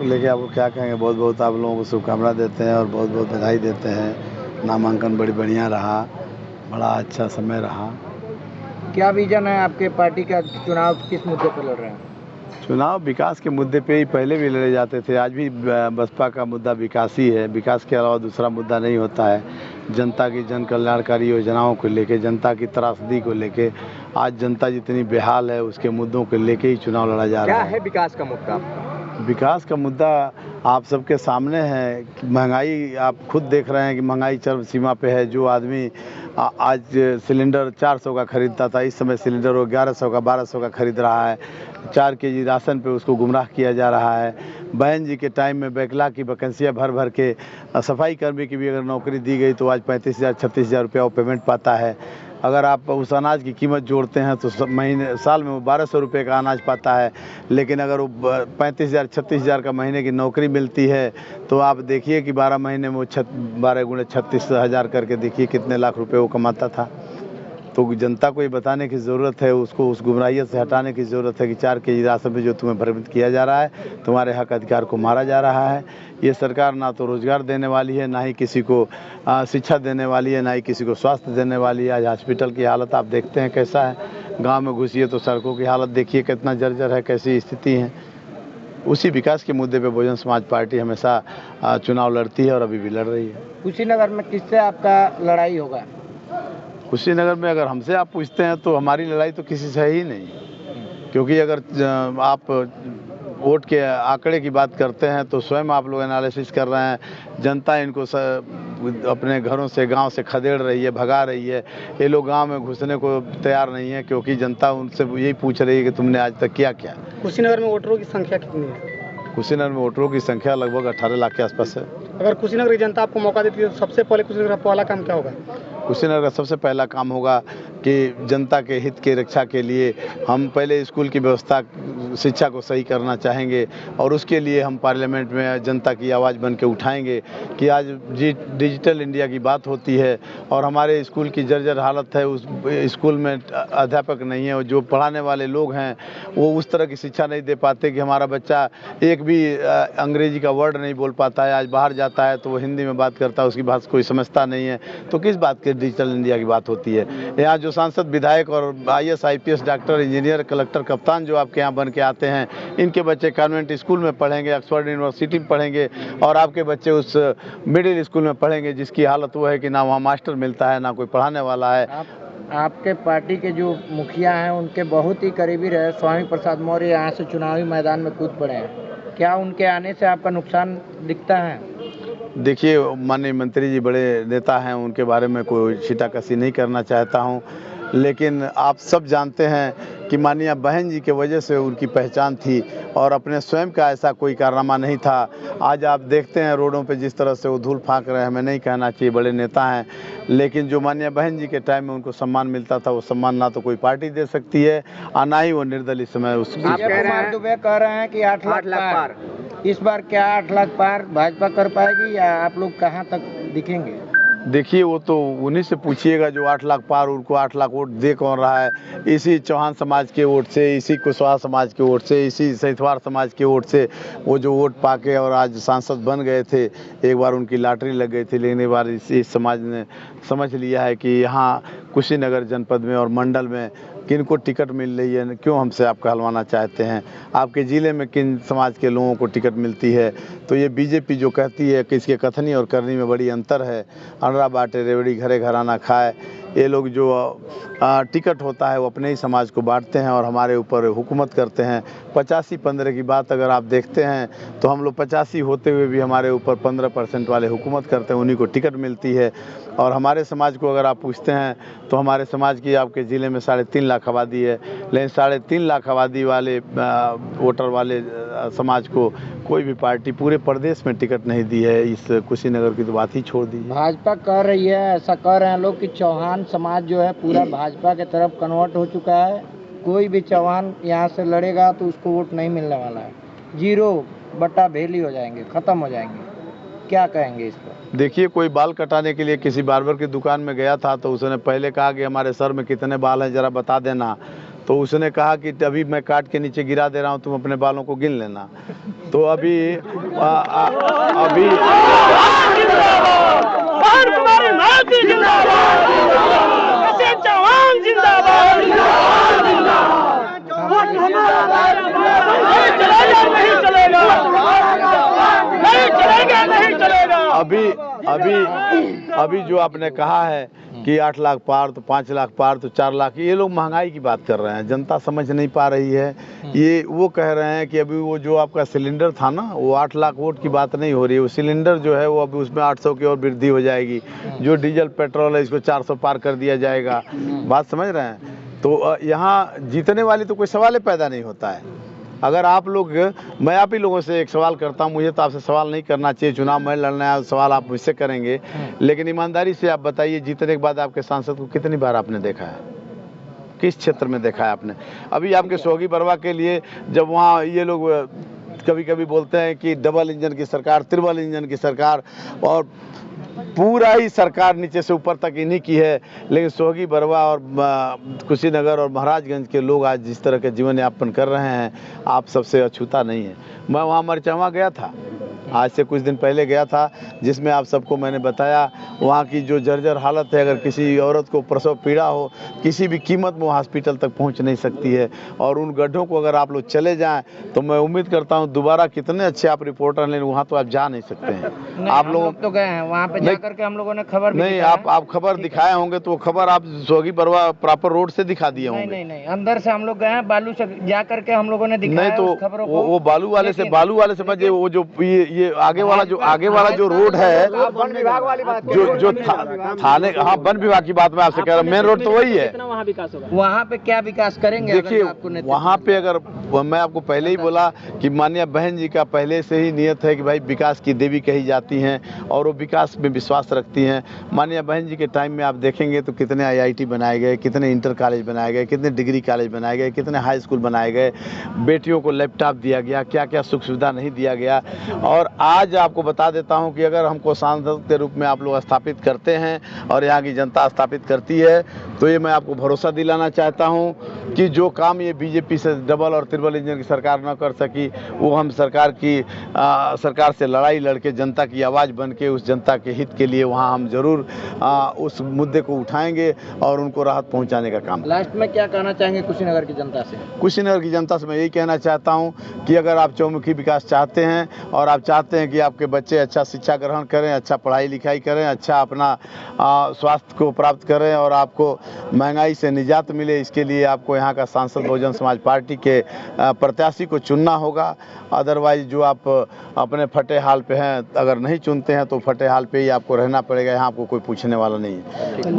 को लेके आपको क्या कहेंगे, बहुत बहुत आप लोगों को शुभकामना देते हैं और बहुत बहुत बधाई देते हैं। नामांकन बड़ी बढ़िया रहा, बड़ा अच्छा समय रहा। क्या विजन है आपके पार्टी का? चुनाव किस मुद्दे पर लड़ रहे हैं? चुनाव विकास के मुद्दे पे ही पहले भी लड़े जाते थे, आज भी बसपा का मुद्दा विकास ही है। विकास के अलावा दूसरा मुद्दा नहीं होता है। जनता की जन कल्याणकारी योजनाओं को लेके, जनता की त्रासदी को लेके, आज जनता जितनी बेहाल है उसके मुद्दों को लेके ही चुनाव लड़ा जा रहा है। क्या है विकास का मुद्दा? विकास का मुद्दा आप सबके सामने है। महंगाई आप खुद देख रहे हैं कि महंगाई चरम सीमा पे है। जो आदमी आज सिलेंडर 400 का खरीदता था, इस समय सिलेंडर वो 1100 का 1200 का खरीद रहा है। 4 केजी राशन पे उसको गुमराह किया जा रहा है। बहन जी के टाइम में बैकलॉग की वैकेंसियाँ भर भर के सफाई कर्मी की भी अगर नौकरी दी गई तो आज 35,000 36,000 रुपया वो पेमेंट पाता है। अगर आप उस अनाज की कीमत जोड़ते हैं तो साल में वो 1200 रुपये का अनाज पाता है। लेकिन अगर वो 35,000 36,000 का महीने की नौकरी मिलती है तो आप देखिए कि 12 महीने में वो 12 गुणे 36,000 करके देखिए कितने लाख रुपए वो कमाता था। तो जनता को ये बताने की ज़रूरत है, उसको उस गुमराहियत से हटाने की ज़रूरत है कि 4 केजी राशन पे जो तुम्हें भ्रमित किया जा रहा है, तुम्हारे हक अधिकार को मारा जा रहा है। ये सरकार ना तो रोज़गार देने वाली है, ना ही किसी को शिक्षा देने वाली है, ना ही किसी को स्वास्थ्य देने वाली है। आज हॉस्पिटल की हालत आप देखते हैं कैसा है। गाँव में घुसिए तो सड़कों की हालत देखिए कितना जर्जर है, कैसी स्थिति है। उसी विकास के मुद्दे पे बहुजन समाज पार्टी हमेशा चुनाव लड़ती है और अभी भी लड़ रही है। कुशीनगर में किससे आपका लड़ाई होगा? कुशीनगर में अगर हमसे आप पूछते हैं तो हमारी लड़ाई तो किसी से है ही नहीं, क्योंकि अगर आप वोट के आंकड़े की बात करते हैं तो स्वयं आप लोग एनालिसिस कर रहे हैं। जनता इनको अपने घरों से, गांव से खदेड़ रही है, भगा रही है। ये लोग गांव में घुसने को तैयार नहीं है, क्योंकि जनता उनसे यही पूछ रही है कि तुमने आज तक किया क्या। कुशीनगर में वोटरों की संख्या कितनी है? कुशीनगर में वोटरों की संख्या लगभग 18 लाख के आसपास है। अगर कुशीनगर की जनता आपको मौका देती है तो सबसे पहले कुशीनगर का पहला काम क्या होगा? कुशीनगर का सबसे पहला काम होगा कि जनता के हित की रक्षा के लिए हम पहले स्कूल की व्यवस्था, शिक्षा को सही करना चाहेंगे और उसके लिए हम पार्लियामेंट में जनता की आवाज़ बन के उठाएंगे कि आज डिजिटल इंडिया की बात होती है और हमारे स्कूल की जर्जर हालत है। उस स्कूल में अध्यापक नहीं है और जो पढ़ाने वाले लोग हैं वो उस तरह की शिक्षा नहीं दे पाते कि हमारा बच्चा एक भी अंग्रेजी का वर्ड नहीं बोल पाता है। आज बाहर जाता है तो वो हिंदी में बात करता है, उसकी भाषा कोई समझता नहीं है। तो किस बात की डिजिटल इंडिया की बात होती है? यहाँ जो सांसद, विधायक और IAS IPS doctor, engineer, collector, कप्तान जो आपके यहाँ बन के आते हैं, इनके बच्चे कॉन्वेंट स्कूल में पढ़ेंगे, ऑक्सफोर्ड यूनिवर्सिटी में पढ़ेंगे और आपके बच्चे उस मिडिल स्कूल में पढ़ेंगे जिसकी हालत वो है कि ना वहाँ मास्टर मिलता है, ना कोई पढ़ाने वाला है। आपके पार्टी के जो मुखिया हैं उनके बहुत ही करीबी रहे स्वामी प्रसाद मौर्य यहाँ से चुनावी मैदान में कूद पड़े हैं। क्या उनके आने से आपका नुकसान दिखता है? देखिए, माननीय मंत्री जी बड़े नेता हैं, उनके बारे में कोई छीटाकशी नहीं करना चाहता हूं, लेकिन आप सब जानते हैं कि माननीय बहन जी के वजह से उनकी पहचान थी और अपने स्वयं का ऐसा कोई कारनामा नहीं था। आज आप देखते हैं रोडों पे जिस तरह से वो धूल फाँक रहे हैं, हमें नहीं कहना चाहिए, बड़े नेता हैं, लेकिन जो माननीय बहन जी के टाइम में उनको सम्मान मिलता था वो सम्मान ना तो कोई पार्टी दे सकती है और ना ही वो निर्दलीय समय उसकी। कुमार दुबे कह रहे हैं कि 8 लाख पार, इस बार क्या 8 लाख पार भाजपा कर पाएगी या आप लोग कहाँ तक दिखेंगे? देखिए, वो तो उन्हीं से पूछिएगा जो 8 लाख पार, उनको 8 लाख वोट दे कौन रहा है? इसी चौहान समाज के वोट से, इसी कुशवाहा समाज के वोट से, इसी सैथवार समाज के वोट से वो जो वोट पाके और आज सांसद बन गए थे। एक बार उनकी लॉटरी लग गई थी, लेकिन एक बार इस समाज ने समझ लिया है कि यहाँ कुशीनगर जनपद में और मंडल में किनको टिकट मिल रही है, क्यों हमसे आप कहलवाना चाहते हैं? आपके ज़िले में किन समाज के लोगों को टिकट मिलती है? तो ये बीजेपी जो कहती है कि इसके कथनी और करनी में बड़ी अंतर है। अनरा बाटे रेवड़ी घरे घराना खाए, ये लोग जो टिकट होता है वो अपने ही समाज को बांटते हैं और हमारे ऊपर हुकूमत करते हैं। 85-15 की बात अगर आप देखते हैं तो हम लोग 85 होते हुए भी हमारे ऊपर 15% वाले हुकूमत करते हैं, उन्हीं को टिकट मिलती है। और हमारे समाज को अगर आप पूछते हैं तो हमारे समाज की आपके ज़िले में 3.5 लाख आबादी है, लेकिन 3.5 लाख आबादी वाले वोटर वाले समाज को कोई भी पार्टी पूरे प्रदेश में टिकट नहीं दी है। इस कुशीनगर की तो बात ही छोड़ दी। भाजपा कह रही है, ऐसा कह रहे हैं लोग कि चौहान समाज जो है पूरा भाजपा के तरफ कन्वर्ट हो चुका है। कोई भी चौहान यहाँ से लड़ेगा तो उसको वोट नहीं मिलने वाला है, 0/भेली हो जाएंगे, ख़त्म हो जाएंगे। क्या कहेंगे इस पर? देखिए, कोई बाल कटाने के लिए किसी बार्बर की दुकान में गया था तो उसने पहले कहा कि हमारे सर में कितने बाल हैं ज़रा बता देना। तो तो उसने कहा कि अभी मैं काट के नीचे गिरा दे रहा हूँ, तुम अपने बालों को गिन लेना। तो अभी अभी जो आपने कहा है कि 8 लाख पार तो 5 लाख पार तो 4 लाख, ये लोग महंगाई की बात कर रहे हैं, जनता समझ नहीं पा रही है। ये वो कह रहे हैं कि अभी वो जो आपका सिलेंडर था ना, वो 8 लाख वोट की बात नहीं हो रही है। वो सिलेंडर जो है वो अभी उसमें 800 की और वृद्धि हो जाएगी। जो डीजल पेट्रोल है इसको 400 पार कर दिया जाएगा। बात समझ रहे हैं? तो यहाँ जीतने वाली तो कोई सवाल ही पैदा नहीं होता है। अगर आप लोग, मैं आप ही लोगों से एक सवाल करता हूँ, मुझे तो आपसे सवाल नहीं करना चाहिए, चुनाव में लड़ना है, सवाल आप मुझसे करेंगे, लेकिन ईमानदारी से आप बताइए, जीतने के बाद आपके सांसद को कितनी बार आपने देखा है? किस क्षेत्र में देखा है आपने? अभी आपके सोहगी बरवा के लिए जब वहाँ ये लोग कभी कभी बोलते हैं कि डबल इंजन की सरकार, ट्रिपल इंजन की सरकार, और पूरा ही सरकार नीचे से ऊपर तक इन्हीं की है, लेकिन सोहगी बरवा और कुशीनगर और महाराजगंज के लोग आज जिस तरह के जीवन यापन कर रहे हैं, आप सबसे अछूता नहीं है। मैं वहाँ मरचवा गया था, आज से कुछ दिन पहले गया था, जिसमें आप सबको मैंने बताया वहाँ की जो जर्जर हालत है। अगर किसी औरत को प्रसव पीड़ा हो, किसी भी कीमत में वो हॉस्पिटल तक पहुँच नहीं सकती है। और उन गड्ढों को अगर आप लोग चले जाएं तो मैं उम्मीद करता हूँ दोबारा, कितने अच्छे आप रिपोर्टर, लेकिन वहाँ तो आप जा नहीं सकते हैं। आप लोग तो गए हैं वहाँ पे जाकर के, हम लोगों ने खबर नहीं, आप खबर दिखाए होंगे, तो खबर आप सोहगी बरवा प्रॉपर रोड से दिखा दिए होंगे। नहीं, अंदर से हम लोग गए हैं, बालू से जा करके हम लोगों ने दिखाया। नहीं तो वो बालू वाले से समझिए, वो जो ये आगे वाला जो रोड है, वन विभाग वाली बात, जो थाने, हाँ वन विभाग की बात मैं आपसे कह रहा हूँ, मेन रोड तो वही है। वहाँ विकास होगा, वहाँ पे क्या विकास करेंगे? देखिए वहाँ पे, अगर मैं आपको पहले ही बोला कि माननीय बहन जी का पहले से ही नियत है कि भाई विकास की देवी कही जाती हैं और वो विकास में विश्वास रखती हैं। माननीय बहन जी के टाइम में आप देखेंगे तो कितने IIT बनाए गए, कितने इंटर कॉलेज बनाए गए, कितने डिग्री कॉलेज बनाए गए, कितने हाई स्कूल बनाए गए, बेटियों को लैपटॉप दिया गया, क्या क्या सुख सुविधा नहीं दिया गया। और आज आपको बता देता हूं कि अगर हमको सांसद के रूप में आप लोग स्थापित करते हैं और यहाँ की जनता स्थापित करती है, तो ये मैं आपको भरोसा दिलाना चाहता हूं कि जो काम ये बीजेपी से डबल और ट्रिपल इंजन की सरकार न कर सकी, वो हम सरकार से लड़ाई लड़के जनता की आवाज़ बन के उस जनता के हित के लिए वहाँ हम जरूर उस मुद्दे को उठाएंगे और उनको राहत पहुँचाने का काम। लास्ट में क्या कहना चाहेंगे कुशीनगर की जनता से? कुशीनगर की जनता से मैं यही कहना चाहता हूँ कि अगर आप चौमुखी विकास चाहते हैं और आप चाहते हैं कि आपके बच्चे अच्छा शिक्षा ग्रहण करें, अच्छा पढ़ाई लिखाई करें, अच्छा अपना स्वास्थ्य को प्राप्त करें और आपको महंगाई से निजात मिले, इसके लिए आपको यहाँ का सांसद बहुजन समाज पार्टी के प्रत्याशी को चुनना होगा। अदरवाइज जो आप अपने फटे हाल पे हैं, अगर नहीं चुनते हैं तो फटे हाल पे ही आपको रहना पड़ेगा, यहाँ आपको कोई पूछने वाला नहीं है।